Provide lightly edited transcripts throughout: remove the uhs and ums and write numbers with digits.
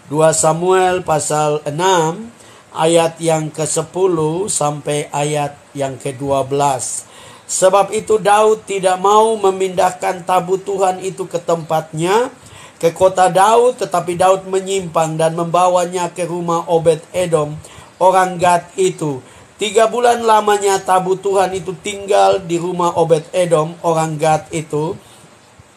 2 Samuel pasal 6 ayat yang ke-10 sampai ayat yang ke-12. Sebab itu Daud tidak mau memindahkan tabut Tuhan itu ke tempatnya, ke kota Daud, tetapi Daud menyimpang dan membawanya ke rumah Obed-Edom, orang Gad itu. 3 bulan lamanya tabut Tuhan itu tinggal di rumah Obed-Edom, orang Gad itu.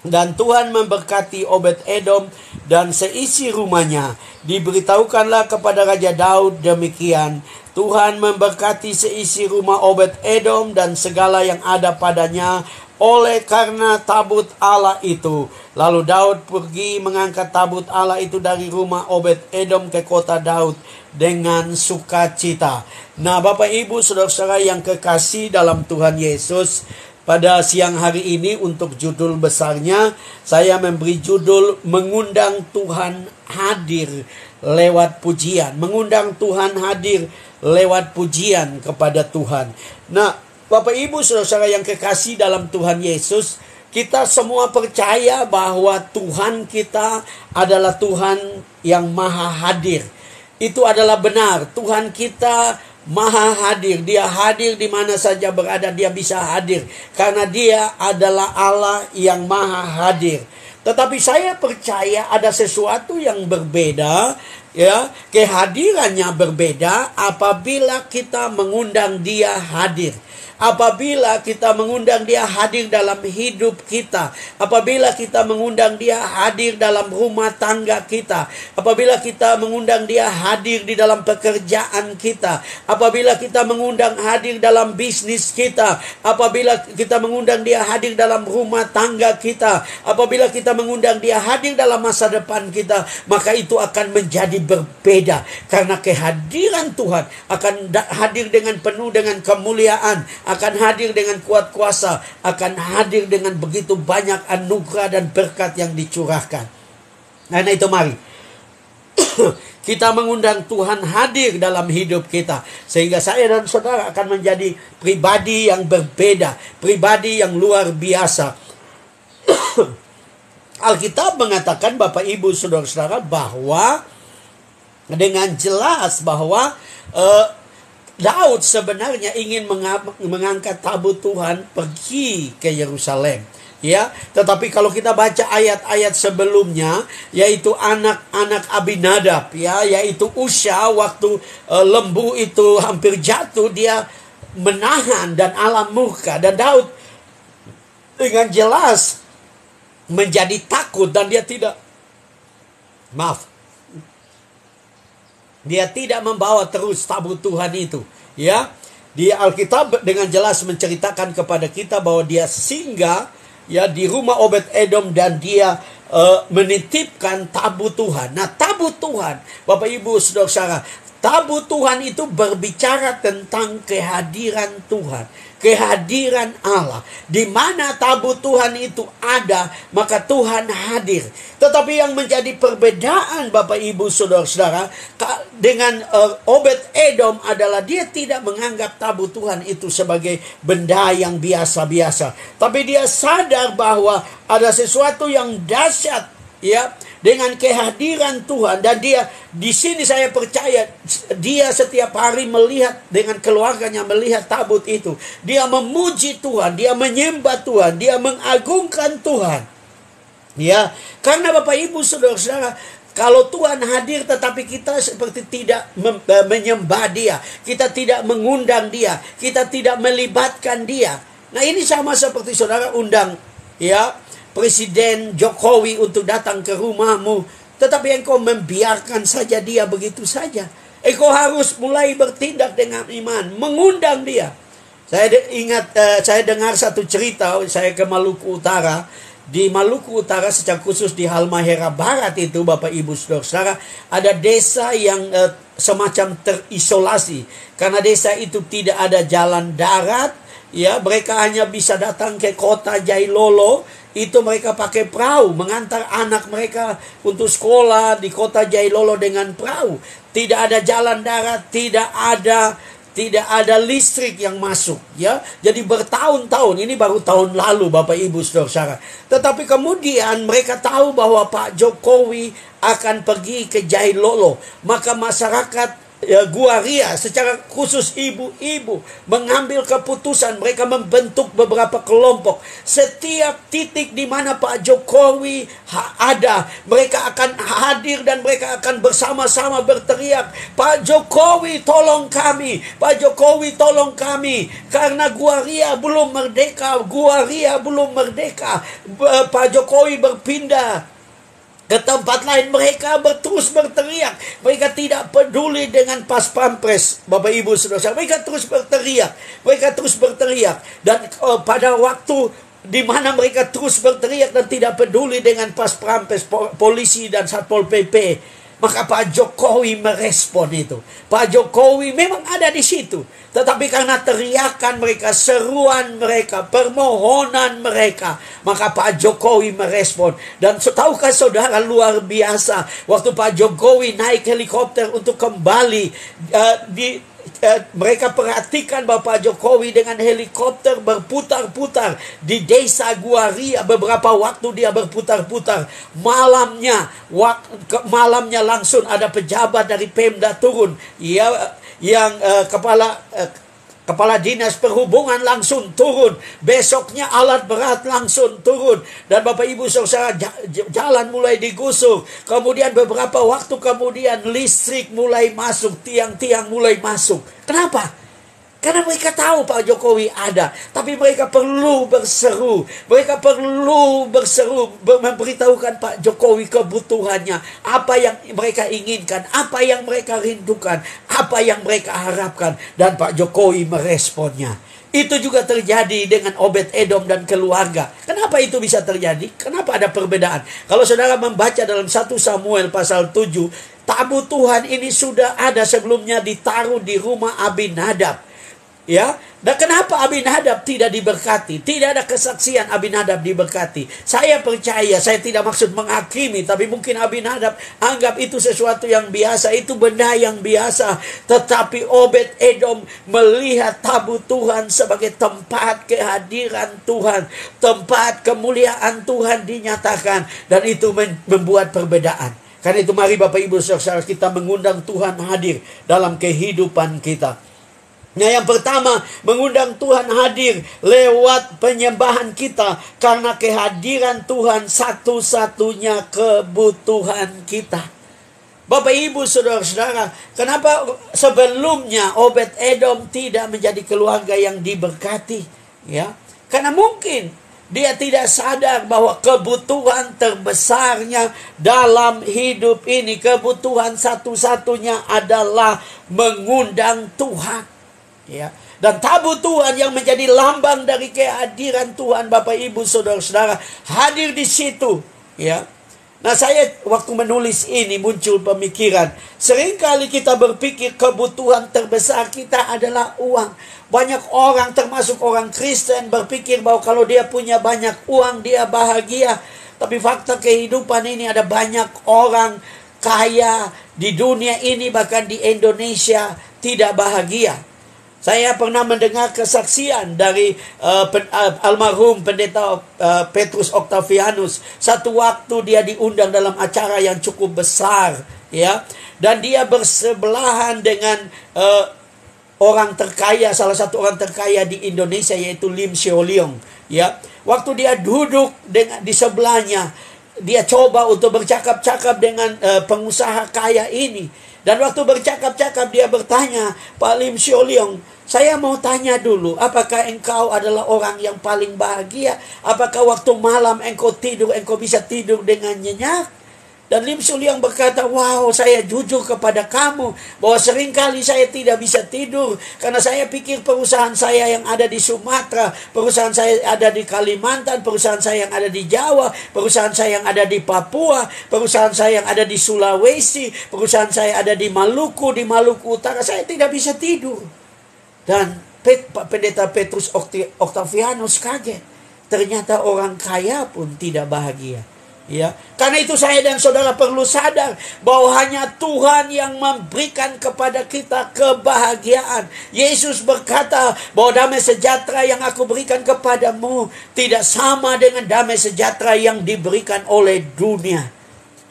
Dan Tuhan memberkati Obed-Edom dan seisi rumahnya. Diberitahukanlah kepada Raja Daud demikian. Tuhan memberkati seisi rumah Obed-Edom dan segala yang ada padanya oleh karena tabut Allah itu. Lalu Daud pergi mengangkat tabut Allah itu dari rumah Obed-Edom ke kota Daud dengan sukacita. Nah, Bapak Ibu saudara-saudara yang kekasih dalam Tuhan Yesus, pada siang hari ini untuk judul besarnya saya memberi judul mengundang Tuhan hadir lewat pujian. Mengundang Tuhan hadir lewat pujian kepada Tuhan. Nah, Bapak Ibu saudara-saudara yang kekasih dalam Tuhan Yesus, kita semua percaya bahwa Tuhan kita adalah Tuhan yang maha hadir. Itu adalah benar. Tuhan kita maha hadir. Dia hadir di mana saja berada, dia bisa hadir. Karena dia adalah Allah yang maha hadir. Tetapi saya percaya ada sesuatu yang berbeda, ya. Kehadirannya berbeda apabila kita mengundang dia hadir. Apabila kita mengundang dia hadir dalam hidup kita, apabila kita mengundang dia hadir dalam rumah tangga kita, apabila kita mengundang dia hadir di dalam pekerjaan kita, apabila kita mengundang hadir dalam bisnis kita, apabila kita mengundang dia hadir dalam rumah tangga kita, apabila kita mengundang dia hadir dalam masa depan kita, maka itu akan menjadi berbeda. Karena kehadiran Tuhan akan hadir dengan penuh dengan kemuliaan, akan hadir dengan kuat kuasa, akan hadir dengan begitu banyak anugerah dan berkat yang dicurahkan. Karena itu mari kita mengundang Tuhan hadir dalam hidup kita, sehingga saya dan saudara akan menjadi pribadi yang berbeda, pribadi yang luar biasa. Alkitab mengatakan, Bapak Ibu saudara-saudara, bahwa dengan jelas bahwa Daud sebenarnya ingin mengangkat tabut Tuhan pergi ke Yerusalem, ya. Tetapi kalau kita baca ayat-ayat sebelumnya, yaitu anak-anak Abinadab, ya, yaitu Usya, waktu lembu itu hampir jatuh, dia menahan dan Allah murka, dan Daud dengan jelas menjadi takut dan dia tidak membawa terus tabut Tuhan itu, ya. Di Alkitab dengan jelas menceritakan kepada kita bahwa dia singgah, ya, di rumah Obed-Edom dan dia menitipkan tabut Tuhan. Nah, tabut Tuhan, Bapak Ibu saudara-saudara, tabut Tuhan itu berbicara tentang kehadiran Tuhan, kehadiran Allah. Di mana tabut Tuhan itu ada, maka Tuhan hadir. Tetapi yang menjadi perbedaan Bapak Ibu saudara-saudara dengan Obed-Edom adalah dia tidak menganggap tabut Tuhan itu sebagai benda yang biasa-biasa. Tapi dia sadar bahwa ada sesuatu yang dahsyat, ya, dengan kehadiran Tuhan. Dan dia di sini saya percaya dia setiap hari melihat dengan keluarganya, melihat tabut itu. Dia memuji Tuhan, dia menyembah Tuhan, dia mengagungkan Tuhan. Ya, karena Bapak Ibu saudara-saudara, kalau Tuhan hadir tetapi kita seperti tidak menyembah dia, kita tidak mengundang dia, kita tidak melibatkan dia. Nah, ini sama seperti saudara undang, ya, Presiden Jokowi untuk datang ke rumahmu, tetapi engkau membiarkan saja dia begitu saja. Engkau harus mulai bertindak dengan iman, mengundang dia. Saya ingat, saya dengar satu cerita, saya ke Maluku Utara. Di Maluku Utara, secara khusus di Halmahera Barat itu, Bapak Ibu saudara-saudara, ada desa yang semacam terisolasi. Karena desa itu tidak ada jalan darat, ya, mereka hanya bisa datang ke kota Jailolo. Itu mereka pakai perahu, mengantar anak mereka untuk sekolah di kota Jailolo dengan perahu. Tidak ada jalan darat, tidak ada tidak ada listrik yang masuk, ya. Jadi bertahun-tahun, ini baru tahun lalu Bapak Ibu Saudara. Tetapi kemudian mereka tahu bahwa Pak Jokowi akan pergi ke Jailolo, maka masyarakat Gua Ria secara khusus ibu-ibu mengambil keputusan. Mereka membentuk beberapa kelompok. Setiap titik di mana Pak Jokowi ada, mereka akan hadir dan mereka akan bersama-sama berteriak, Pak Jokowi tolong kami, Pak Jokowi tolong kami, karena Gua Ria belum merdeka, Gua Ria belum merdeka. Pak Jokowi berpindah ke tempat lain, mereka terus berteriak. Mereka tidak peduli dengan pas pampres, Bapak Ibu Saudara. Mereka terus berteriak. Mereka terus berteriak. Dan pada waktu di mana mereka terus berteriak dan tidak peduli dengan pas pampres polisi dan Satpol PP, maka Pak Jokowi merespon itu. Pak Jokowi memang ada di situ. Tetapi karena teriakan mereka, seruan mereka, permohonan mereka, maka Pak Jokowi merespon. Dan tahukah saudara, luar biasa, waktu Pak Jokowi naik helikopter untuk kembali mereka perhatikan Bapak Jokowi dengan helikopter berputar-putar di desa Gua Ria. Beberapa waktu dia berputar-putar. Malamnya langsung ada pejabat dari Pemda turun. Kepala Dinas Perhubungan langsung turun. Besoknya alat berat langsung turun. Dan Bapak Ibu Saudara, jalan mulai digusur. Kemudian beberapa waktu kemudian listrik mulai masuk. Tiang-tiang mulai masuk. Kenapa? Karena mereka tahu Pak Jokowi ada. Tapi mereka perlu berseru. Mereka perlu berseru. Memberitahukan Pak Jokowi kebutuhannya. Apa yang mereka inginkan. Apa yang mereka rindukan. Apa yang mereka harapkan. Dan Pak Jokowi meresponnya. Itu juga terjadi dengan Obed-Edom dan keluarga. Kenapa itu bisa terjadi? Kenapa ada perbedaan? Kalau saudara membaca dalam 1 Samuel pasal 7. Tabut Tuhan ini sudah ada sebelumnya ditaruh di rumah Abinadab. Ya, dan kenapa Abinadab tidak diberkati? Tidak ada kesaksian Abinadab diberkati. Saya percaya, saya tidak maksud menghakimi, tapi mungkin Abinadab anggap itu sesuatu yang biasa, itu benda yang biasa. Tetapi Obed-Edom melihat tabut Tuhan sebagai tempat kehadiran Tuhan, tempat kemuliaan Tuhan dinyatakan, dan itu membuat perbedaan. Karena itu mari Bapak Ibu Saudara, kita mengundang Tuhan hadir dalam kehidupan kita. Nah, yang pertama, mengundang Tuhan hadir lewat penyembahan kita. Karena kehadiran Tuhan satu-satunya kebutuhan kita. Bapak Ibu Saudara-saudara, kenapa sebelumnya Obed-Edom tidak menjadi keluarga yang diberkati? Ya, karena mungkin dia tidak sadar bahwa kebutuhan terbesarnya dalam hidup ini, kebutuhan satu-satunya adalah mengundang Tuhan. Ya, dan tabut Tuhan yang menjadi lambang dari kehadiran Tuhan, Bapak Ibu Saudara-saudara, hadir di situ. Ya. Nah, saya waktu menulis ini muncul pemikiran, seringkali kita berpikir kebutuhan terbesar kita adalah uang. Banyak orang, termasuk orang Kristen, berpikir bahwa kalau dia punya banyak uang, dia bahagia. Tapi fakta kehidupan ini, ada banyak orang kaya di dunia ini, bahkan di Indonesia, tidak bahagia. Saya pernah mendengar kesaksian dari almarhum pendeta Petrus Octavianus. Satu waktu dia diundang dalam acara yang cukup besar, ya, dan dia bersebelahan dengan orang terkaya, salah satu orang terkaya di Indonesia, yaitu Lim Sio Leong. Ya, waktu dia duduk di sebelahnya, dia coba untuk bercakap-cakap dengan pengusaha kaya ini. Dan waktu bercakap-cakap dia bertanya, Pak Lim Sio Leong, saya mau tanya dulu, apakah engkau adalah orang yang paling bahagia? Apakah waktu malam engkau bisa tidur dengan nyenyak? Dan Lim Sio Leong berkata, wow, saya jujur kepada kamu bahwa seringkali saya tidak bisa tidur karena saya pikir perusahaan saya yang ada di Sumatera, perusahaan saya ada di Kalimantan, perusahaan saya yang ada di Jawa, perusahaan saya yang ada di Papua, perusahaan saya yang ada di Sulawesi, perusahaan saya ada di Maluku Utara, saya tidak bisa tidur. Dan pendeta Petrus Octavianus kaget. Ternyata orang kaya pun tidak bahagia. Ya, karena itu saya dan saudara perlu sadar bahwa hanya Tuhan yang memberikan kepada kita kebahagiaan. Yesus berkata bahwa damai sejahtera yang aku berikan kepadamu tidak sama dengan damai sejahtera yang diberikan oleh dunia.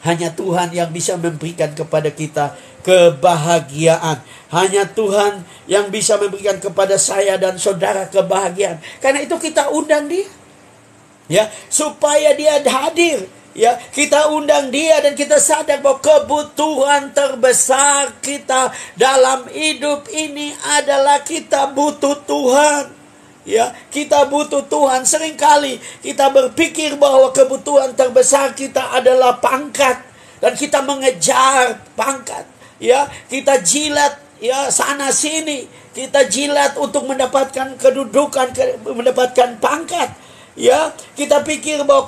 Hanya Tuhan yang bisa memberikan kepada kita kebahagiaan. Hanya Tuhan yang bisa memberikan kepada saya dan saudara kebahagiaan. Karena itu kita undang dia, ya, supaya dia hadir. Ya, kita undang dia dan kita sadar bahwa kebutuhan terbesar kita dalam hidup ini adalah kita butuh Tuhan. Ya, kita butuh Tuhan. Seringkali kita berpikir bahwa kebutuhan terbesar kita adalah pangkat dan kita mengejar pangkat. Ya, kita jilat ya sana sini, kita jilat untuk mendapatkan kedudukan, mendapatkan pangkat. Ya, kita pikir bahwa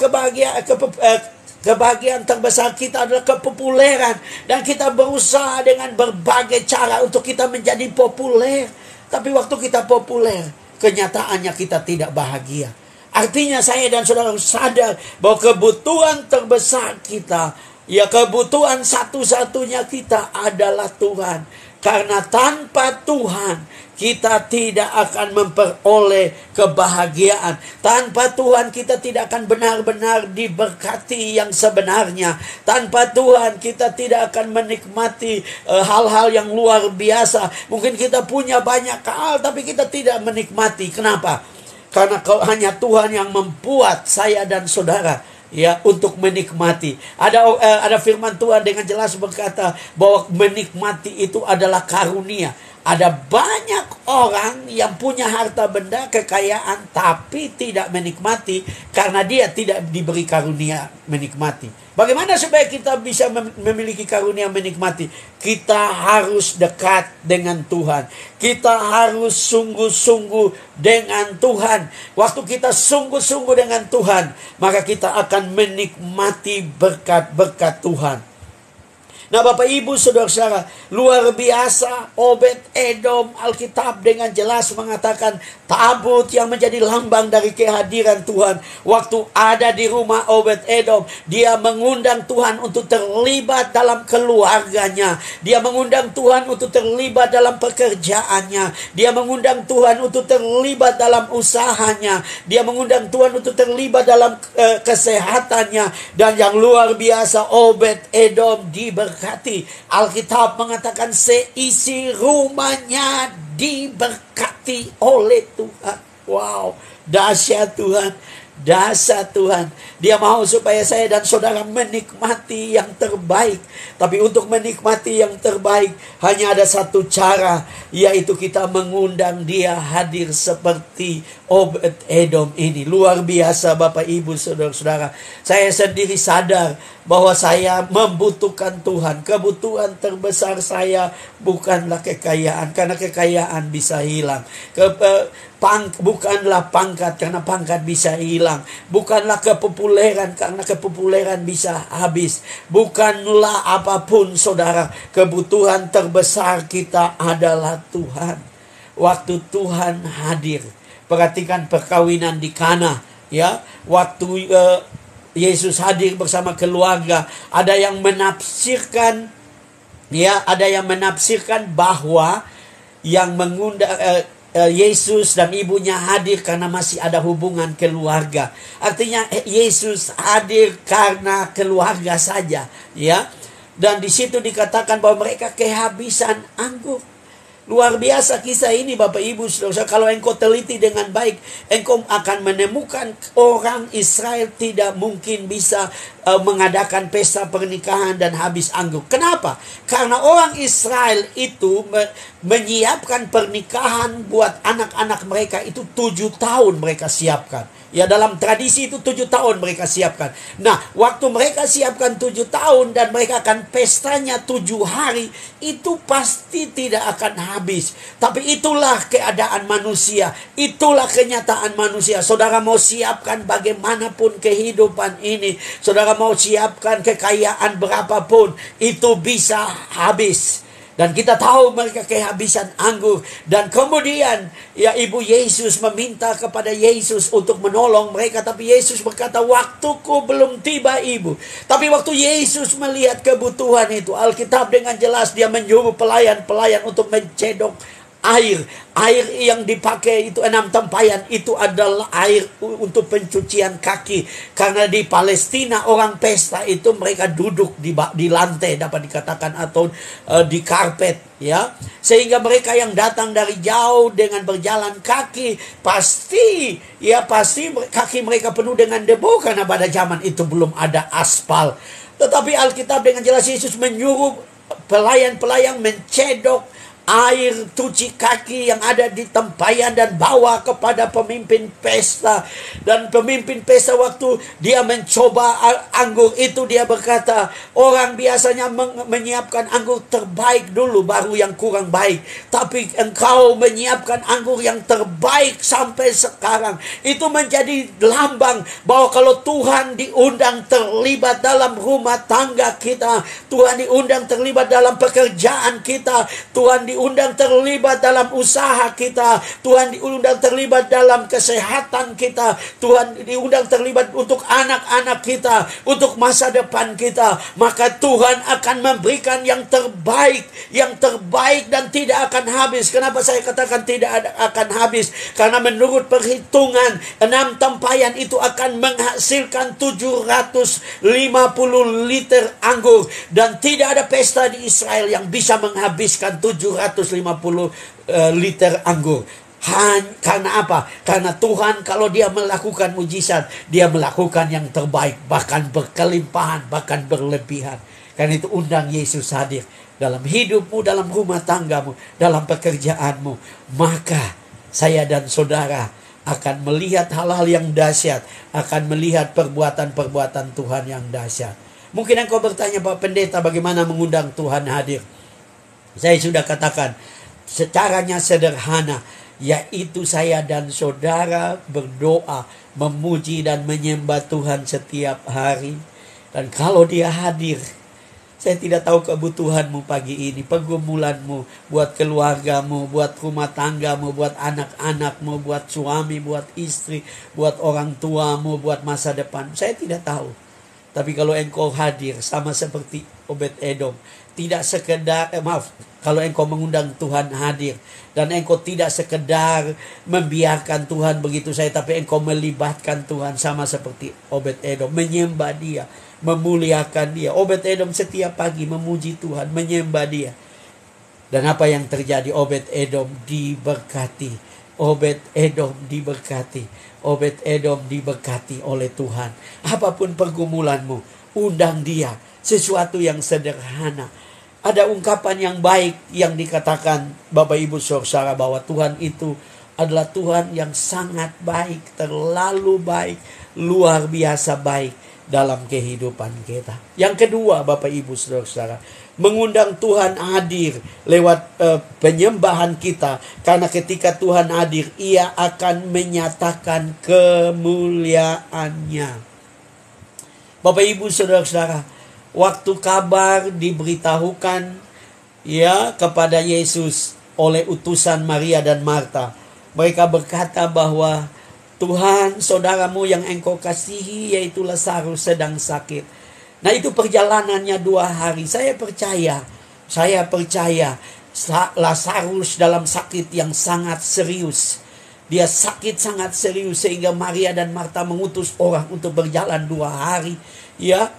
kebahagiaan terbesar kita adalah kepopuleran, dan kita berusaha dengan berbagai cara untuk kita menjadi populer. Tapi waktu kita populer, kenyataannya kita tidak bahagia. Artinya saya dan saudara sadar bahwa kebutuhan terbesar kita, ya, kebutuhan satu-satunya kita adalah Tuhan. Karena tanpa Tuhan kita tidak akan memperoleh kebahagiaan. Tanpa Tuhan kita tidak akan benar-benar diberkati yang sebenarnya. Tanpa Tuhan kita tidak akan menikmati hal-hal yang luar biasa. Mungkin kita punya banyak hal tapi kita tidak menikmati. Kenapa? Karena hanya Tuhan yang membuat saya dan saudara, ya, untuk menikmati. Ada firman Tuhan dengan jelas berkata bahwa menikmati itu adalah karunia. Ada banyak orang yang punya harta benda, kekayaan, tapi tidak menikmati karena dia tidak diberi karunia menikmati. Bagaimana supaya kita bisa memiliki karunia menikmati? Kita harus dekat dengan Tuhan. Kita harus sungguh-sungguh dengan Tuhan. Waktu kita sungguh-sungguh dengan Tuhan, maka kita akan menikmati berkat-berkat Tuhan. Nah, Bapak Ibu saudara-saudara, luar biasa Obed-Edom, Alkitab dengan jelas mengatakan tabut yang menjadi lambang dari kehadiran Tuhan. Waktu ada di rumah Obed-Edom, dia mengundang Tuhan untuk terlibat dalam keluarganya. Dia mengundang Tuhan untuk terlibat dalam pekerjaannya. Dia mengundang Tuhan untuk terlibat dalam usahanya. Dia mengundang Tuhan untuk terlibat dalam kesehatannya. Dan yang luar biasa, Obed-Edom diberkati. Alkitab mengatakan seisi rumahnya diberkati oleh Tuhan. Wow, dahsyat Tuhan, dahsyat Tuhan. Dia mau supaya saya dan saudara menikmati yang terbaik. Tapi untuk menikmati yang terbaik hanya ada satu cara, yaitu kita mengundang dia hadir seperti Obed-Edom ini. Luar biasa Bapak Ibu saudara-saudara. Saya sendiri sadar bahwa saya membutuhkan Tuhan. Kebutuhan terbesar saya bukanlah kekayaan, karena kekayaan bisa hilang. Bukanlah pangkat, karena pangkat bisa hilang. Bukanlah kepopuleran, karena kepopuleran bisa habis. Bukanlah apapun saudara. Kebutuhan terbesar kita adalah Tuhan. Waktu Tuhan hadir, perhatikan perkawinan di Kana, ya. Waktu Yesus hadir bersama keluarga, ada yang menafsirkan, ya, ada yang menafsirkan bahwa yang mengundang Yesus dan ibunya hadir karena masih ada hubungan keluarga. Artinya Yesus hadir karena keluarga saja, ya. Dan di situ dikatakan bahwa mereka kehabisan anggur. Luar biasa kisah ini Bapak Ibu saudara. Kalau engkau teliti dengan baik, engkau akan menemukan orang Israel tidak mungkin bisa mengadakan pesta pernikahan dan habis anggur. Kenapa? Karena orang Israel itu menyiapkan pernikahan buat anak-anak mereka itu 7 tahun mereka siapkan. Ya, dalam tradisi itu 7 tahun mereka siapkan. Nah, waktu mereka siapkan 7 tahun dan mereka akan pestanya 7 hari, itu pasti tidak akan habis. Tapi itulah keadaan manusia. Itulah kenyataan manusia. Saudara mau siapkan bagaimanapun kehidupan ini, saudara mau siapkan kekayaan berapapun, itu bisa habis. Dan kita tahu mereka kehabisan anggur. Dan kemudian ya ibu Yesus meminta kepada Yesus untuk menolong mereka. Tapi Yesus berkata, waktuku belum tiba ibu. Tapi waktu Yesus melihat kebutuhan itu, Alkitab dengan jelas dia menyuruh pelayan-pelayan untuk mencedok air yang dipakai itu 6 tempayan itu adalah air untuk pencucian kaki. Karena di Palestina orang pesta itu mereka duduk di lantai dapat dikatakan, atau di karpet ya. Sehingga mereka yang datang dari jauh dengan berjalan kaki pasti kaki mereka penuh dengan debu, karena pada zaman itu belum ada aspal. Tetapi Alkitab dengan jelas Yesus menyuruh pelayan-pelayan mencedok air cuci kaki yang ada di tempayan dan bawa kepada pemimpin pesta. Dan pemimpin pesta waktu dia mencoba anggur itu, dia berkata, orang biasanya menyiapkan anggur terbaik dulu baru yang kurang baik, tapi engkau menyiapkan anggur yang terbaik sampai sekarang. Itu menjadi lambang bahwa kalau Tuhan diundang terlibat dalam rumah tangga kita, Tuhan diundang terlibat dalam pekerjaan kita, Tuhan diundang terlibat dalam usaha kita, Tuhan diundang terlibat dalam kesehatan kita, Tuhan diundang terlibat untuk anak-anak kita, untuk masa depan kita, maka Tuhan akan memberikan yang terbaik dan tidak akan habis. Kenapa saya katakan tidak akan habis? Karena menurut perhitungan 6 tempayan itu akan menghasilkan 750 liter anggur, dan tidak ada pesta di Israel yang bisa menghabiskan 750 liter anggur. Karena apa? Karena Tuhan kalau dia melakukan mujizat, dia melakukan yang terbaik, bahkan berkelimpahan, bahkan berlebihan. Karena itu undang Yesus hadir dalam hidupmu, dalam rumah tanggamu, dalam pekerjaanmu. Maka saya dan saudara akan melihat hal-hal yang dahsyat, akan melihat perbuatan-perbuatan Tuhan yang dahsyat. Mungkin engkau bertanya, Pak Pendeta, bagaimana mengundang Tuhan hadir? Saya sudah katakan, caranya sederhana, yaitu saya dan saudara berdoa, memuji dan menyembah Tuhan setiap hari. Dan kalau dia hadir, saya tidak tahu kebutuhanmu pagi ini, pergumulanmu, buat keluargamu, buat rumah tanggamu, buat anak-anakmu, buat suami, buat istri, buat orang tuamu, buat masa depan. Saya tidak tahu. Tapi kalau engkau hadir sama seperti Obed-Edom, tidak sekedar, kalau engkau mengundang Tuhan hadir, dan engkau tidak sekedar membiarkan Tuhan begitu saja, tapi engkau melibatkan Tuhan sama seperti Obed-Edom, menyembah dia, memuliakan dia. Obed-Edom setiap pagi memuji Tuhan, menyembah dia. Dan apa yang terjadi? Obed-Edom diberkati. Obed-Edom diberkati. Obed-Edom diberkati oleh Tuhan. Apapun pergumulanmu, undang dia. Sesuatu yang sederhana. Ada ungkapan yang baik yang dikatakan Bapak Ibu Saudara, bahwa Tuhan itu adalah Tuhan yang sangat baik, terlalu baik, luar biasa baik dalam kehidupan kita. Yang kedua, Bapak Ibu Saudara, mengundang Tuhan hadir lewat penyembahan kita. Karena ketika Tuhan hadir, Ia akan menyatakan kemuliaannya. Bapak Ibu Saudara, waktu kabar diberitahukan ya kepada Yesus oleh utusan Maria dan Marta, mereka berkata bahwa Tuhan, saudaramu yang engkau kasihi yaitu Lazarus sedang sakit. Nah, itu perjalanannya 2 hari. Saya percaya Lazarus dalam sakit yang sangat serius. Dia sakit sangat serius sehingga Maria dan Marta mengutus orang untuk berjalan 2 hari. Ya,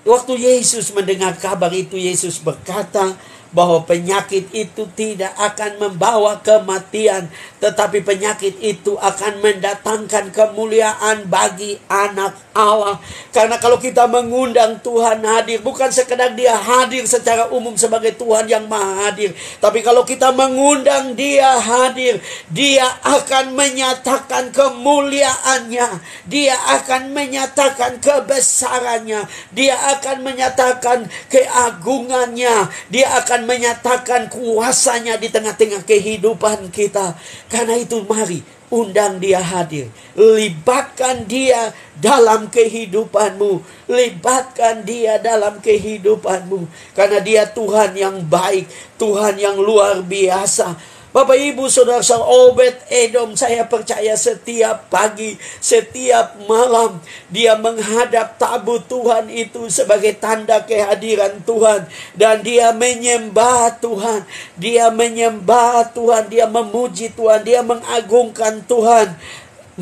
waktu Yesus mendengar kabar itu, Yesus berkata bahwa penyakit itu tidak akan membawa kematian, tetapi penyakit itu akan mendatangkan kemuliaan bagi anak Allah. Karena kalau kita mengundang Tuhan hadir, bukan sekedar dia hadir secara umum sebagai Tuhan yang maha hadir, tapi kalau kita mengundang dia hadir, dia akan menyatakan kemuliaannya, dia akan menyatakan kebesarannya, dia akan menyatakan keagungannya, dia akan menyatakan kuasanya di tengah-tengah kehidupan kita. Karena itu mari undang dia hadir. Libatkan dia dalam kehidupanmu. Libatkan dia dalam kehidupanmu. Karena dia Tuhan yang baik, Tuhan yang luar biasa. Bapak Ibu Saudara, Obed Edom, saya percaya setiap pagi, setiap malam dia menghadap tabut Tuhan itu sebagai tanda kehadiran Tuhan, dan dia menyembah Tuhan, dia menyembah Tuhan, dia memuji Tuhan, dia mengagungkan Tuhan.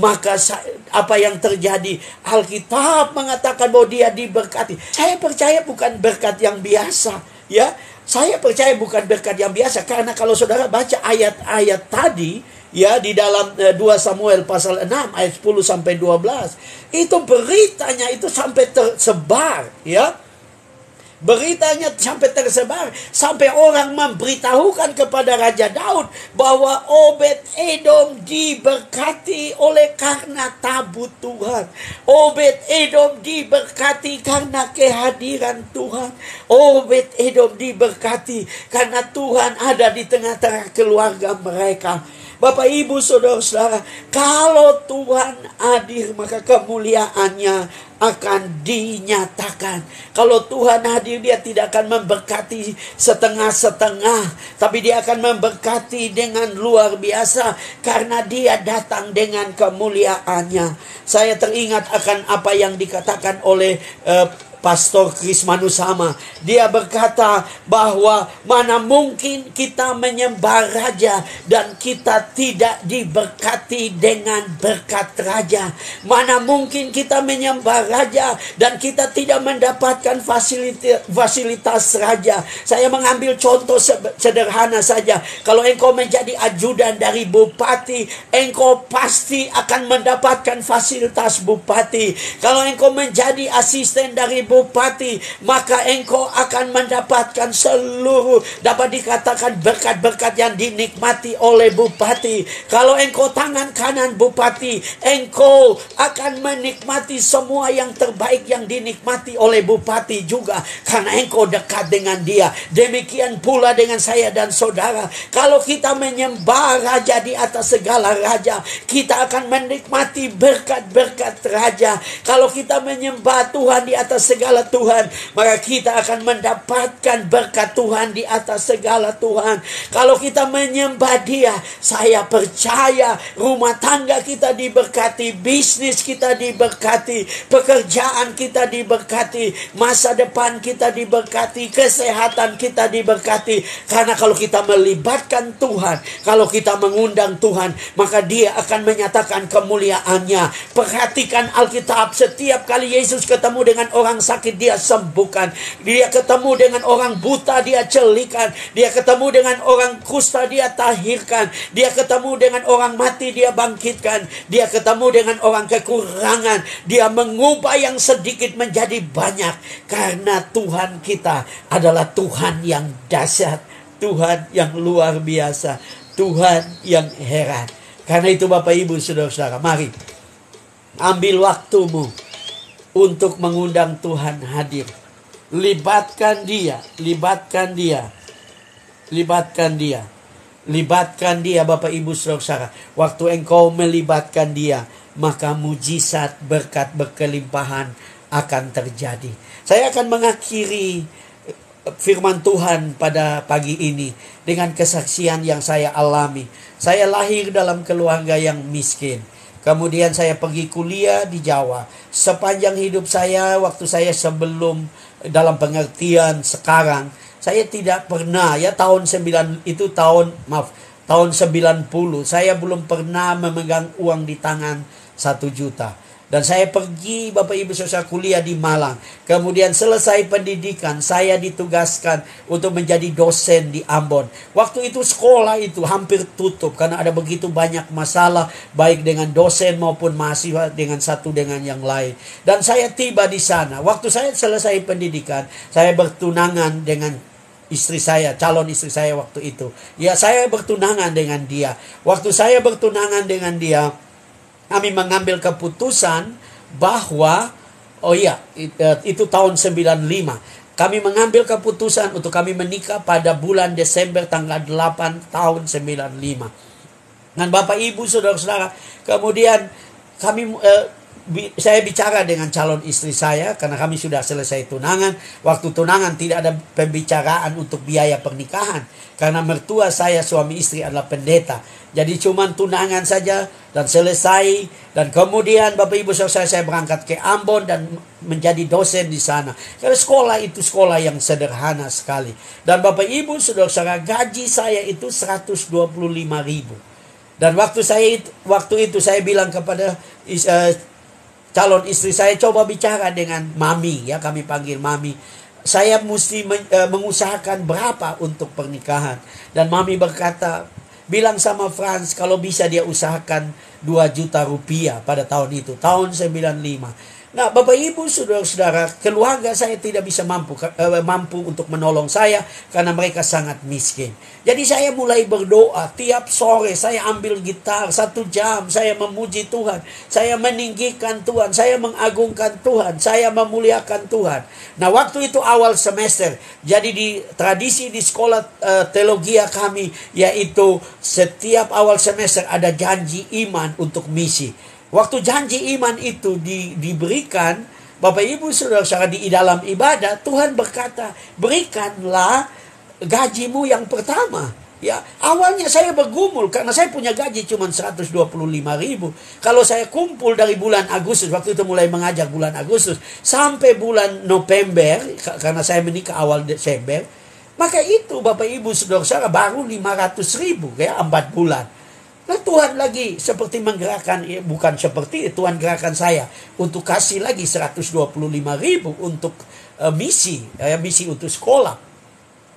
Maka apa yang terjadi? Alkitab mengatakan bahwa dia diberkati. Saya percaya bukan berkat yang biasa, ya. Saya percaya bukan berkat yang biasa, karena kalau saudara baca ayat-ayat tadi, ya, di dalam 2 Samuel pasal 6 ayat 10 sampai 12, itu beritanya itu sampai tersebar, ya. Beritanya sampai tersebar, sampai orang memberitahukan kepada Raja Daud bahwa Obed Edom diberkati oleh karena tabut Tuhan. Obed Edom diberkati karena kehadiran Tuhan. Obed Edom diberkati karena Tuhan ada di tengah-tengah keluarga mereka. Bapak Ibu Saudara-saudara, kalau Tuhan hadir maka kemuliaannya akan dinyatakan. Kalau Tuhan hadir, dia tidak akan memberkati setengah-setengah, tapi dia akan memberkati dengan luar biasa karena dia datang dengan kemuliaannya. Saya teringat akan apa yang dikatakan oleh Pastor Chris Manusama. Dia berkata bahwa mana mungkin kita menyembah raja dan kita tidak diberkati dengan berkat raja. Mana mungkin kita menyembah raja dan kita tidak mendapatkan fasilitas raja. Saya mengambil contoh sederhana saja. Kalau engkau menjadi ajudan dari bupati, engkau pasti akan mendapatkan fasilitas bupati. Kalau engkau menjadi asisten dari bupati, maka engkau akan mendapatkan seluruh, dapat dikatakan, berkat-berkat yang dinikmati oleh bupati. Kalau engkau tangan kanan bupati, engkau akan menikmati semua yang terbaik yang dinikmati oleh bupati juga, karena engkau dekat dengan dia. Demikian pula dengan saya dan saudara. Kalau kita menyembah raja di atas segala raja, kita akan menikmati berkat-berkat raja. Kalau kita menyembah Tuhan di atas segala Tuhan, maka kita akan mendapatkan berkat Tuhan di atas segala Tuhan. Kalau kita menyembah dia, saya percaya rumah tangga kita diberkati, bisnis kita diberkati, pekerjaan kita diberkati, masa depan kita diberkati, kesehatan kita diberkati. Karena kalau kita melibatkan Tuhan, kalau kita mengundang Tuhan, maka dia akan menyatakan kemuliaannya. Perhatikan Alkitab, setiap kali Yesus ketemu dengan orang sakit, dia sembuhkan. Dia ketemu dengan orang buta, dia celikan. Dia ketemu dengan orang kusta, dia tahirkan. Dia ketemu dengan orang mati, dia bangkitkan. Dia ketemu dengan orang kekurangan, dia mengubah yang sedikit menjadi banyak. Karena Tuhan kita adalah Tuhan yang dahsyat, Tuhan yang luar biasa, Tuhan yang heran. Karena itu Bapak Ibu Saudara-saudara, mari ambil waktumu untuk mengundang Tuhan hadir. Libatkan dia, libatkan dia, libatkan dia, libatkan dia Bapak Ibu Saudara-saudara. Waktu engkau melibatkan dia, maka mujizat, berkat, berkelimpahan akan terjadi. Saya akan mengakhiri firman Tuhan pada pagi ini dengan kesaksian yang saya alami. Saya lahir dalam keluarga yang miskin. Kemudian saya pergi kuliah di Jawa. Sepanjang hidup saya, waktu saya sebelum, dalam pengertian sekarang, saya tidak pernah, ya tahun 90, saya belum pernah memegang uang di tangan 1 juta. Dan saya pergi, Bapak Ibu Saudara, kuliah di Malang. Kemudian selesai pendidikan, saya ditugaskan untuk menjadi dosen di Ambon. Waktu itu sekolah itu hampir tutup karena ada begitu banyak masalah, baik dengan dosen maupun mahasiswa, dengan satu dengan yang lain. Dan saya tiba di sana. Waktu saya selesai pendidikan, saya bertunangan dengan istri saya, calon istri saya waktu itu. Ya, saya bertunangan dengan dia. Waktu saya bertunangan dengan dia, kami mengambil keputusan bahwa, itu tahun 95. Kami mengambil keputusan untuk kami menikah pada bulan Desember tanggal 8 tahun 95. Dan Bapak Ibu, saudara-saudara, kemudian saya bicara dengan calon istri saya karena kami sudah selesai tunangan. Waktu tunangan tidak ada pembicaraan untuk biaya pernikahan karena mertua saya suami istri adalah pendeta. Jadi cuma tunangan saja dan selesai. Dan kemudian Bapak Ibu saudara, saya berangkat ke Ambon dan menjadi dosen di sana. Karena sekolah itu sekolah yang sederhana sekali. Dan Bapak Ibu saudara, gaji saya itu 125.000. Dan waktu itu saya bilang kepada calon istri saya, coba bicara dengan mami, ya kami panggil mami. Saya mesti mengusahakan berapa untuk pernikahan. Dan mami berkata, bilang sama Frans kalau bisa dia usahakan 2 juta rupiah pada tahun itu, tahun 95. Nah, Bapak Ibu saudara-saudara, keluarga saya tidak bisa mampu untuk menolong saya karena mereka sangat miskin. Jadi saya mulai berdoa tiap sore. Saya ambil gitar 1 jam, saya memuji Tuhan, saya meninggikan Tuhan, saya mengagungkan Tuhan, saya memuliakan Tuhan. Nah, waktu itu awal semester. Jadi di tradisi di sekolah teologi kami, yaitu setiap awal semester ada janji iman untuk misi. Waktu janji iman itu diberikan, Bapak Ibu saudara-saudara, di dalam ibadah, Tuhan berkata, berikanlah gajimu yang pertama. Ya, awalnya saya bergumul karena saya punya gaji cuma 125.000. Kalau saya kumpul dari bulan Agustus, waktu itu mulai mengajar bulan Agustus, sampai bulan November, karena saya menikah awal Desember, maka itu Bapak Ibu saudara-saudara baru 500.000, ya 4 bulan. Nah, Tuhan lagi seperti menggerakkan, bukan seperti Tuhan gerakkan saya untuk kasih lagi 125.000 untuk misi untuk sekolah.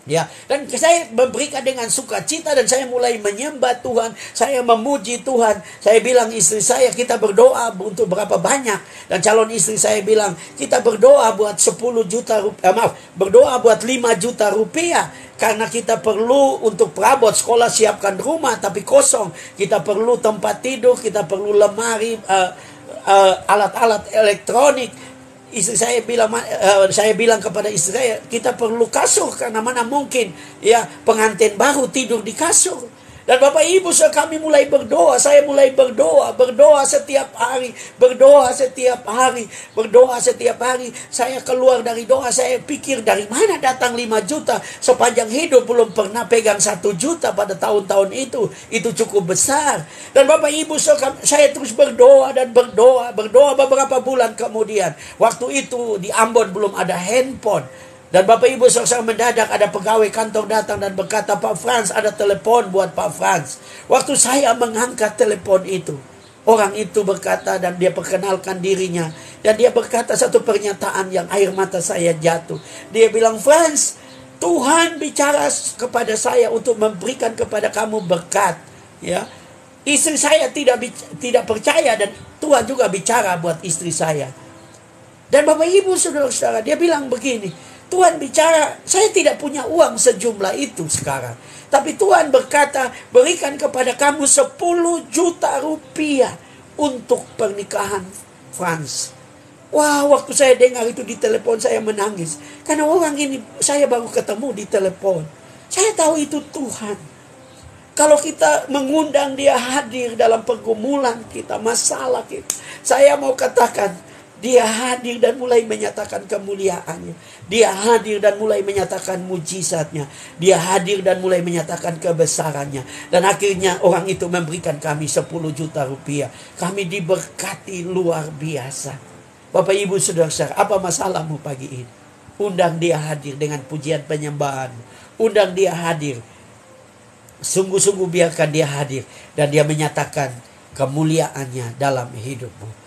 Ya, dan saya memberikan dengan sukacita dan saya mulai menyembah Tuhan, saya memuji Tuhan. Saya bilang istri saya, kita berdoa untuk berapa banyak, dan calon istri saya bilang kita berdoa buat 10 juta rupiah, berdoa buat 5 juta rupiah karena kita perlu untuk perabot sekolah, siapkan rumah tapi kosong. Kita perlu tempat tidur, kita perlu lemari, alat-alat elektronik. Istri saya bilang kepada istri saya, kita perlu kasur karena mana mungkin ya pengantin baru tidur di kasur. Dan Bapak Ibu, kami mulai berdoa, saya mulai berdoa setiap hari, berdoa setiap hari. Saya keluar dari doa, saya pikir dari mana datang 5 juta, sepanjang hidup belum pernah pegang 1 juta pada tahun-tahun itu cukup besar. Dan Bapak Ibu, saya terus berdoa beberapa bulan kemudian. Waktu itu di Ambon belum ada handphone. Dan Bapak Ibu saudara, mendadak ada pegawai kantor datang dan berkata, Pak Frans, ada telepon buat Pak Frans. Waktu saya mengangkat telepon itu, orang itu berkata dan dia perkenalkan dirinya. Dan dia berkata satu pernyataan yang air mata saya jatuh. Dia bilang, Frans, Tuhan bicara kepada saya untuk memberikan kepada kamu berkat. Ya, istri saya tidak percaya dan Tuhan juga bicara buat istri saya. Dan Bapak Ibu saudara-saudara, dia bilang begini, Tuhan bicara, saya tidak punya uang sejumlah itu sekarang. Tapi Tuhan berkata, berikan kepada kamu 10 juta rupiah untuk pernikahan Frans. Wah, waktu saya dengar itu di telepon saya menangis. Karena orang ini saya baru ketemu di telepon. Saya tahu itu Tuhan. Kalau kita mengundang dia hadir dalam pergumulan kita, masalah kita. Saya mau katakan, dia hadir dan mulai menyatakan kemuliaannya. Dia hadir dan mulai menyatakan mujizatnya. Dia hadir dan mulai menyatakan kebesarannya. Dan akhirnya orang itu memberikan kami 10 juta rupiah. Kami diberkati luar biasa. Bapak Ibu saudara, apa masalahmu pagi ini? Undang dia hadir dengan pujian penyembahan. Undang dia hadir. Sungguh-sungguh biarkan dia hadir. Dan dia menyatakan kemuliaannya dalam hidupmu.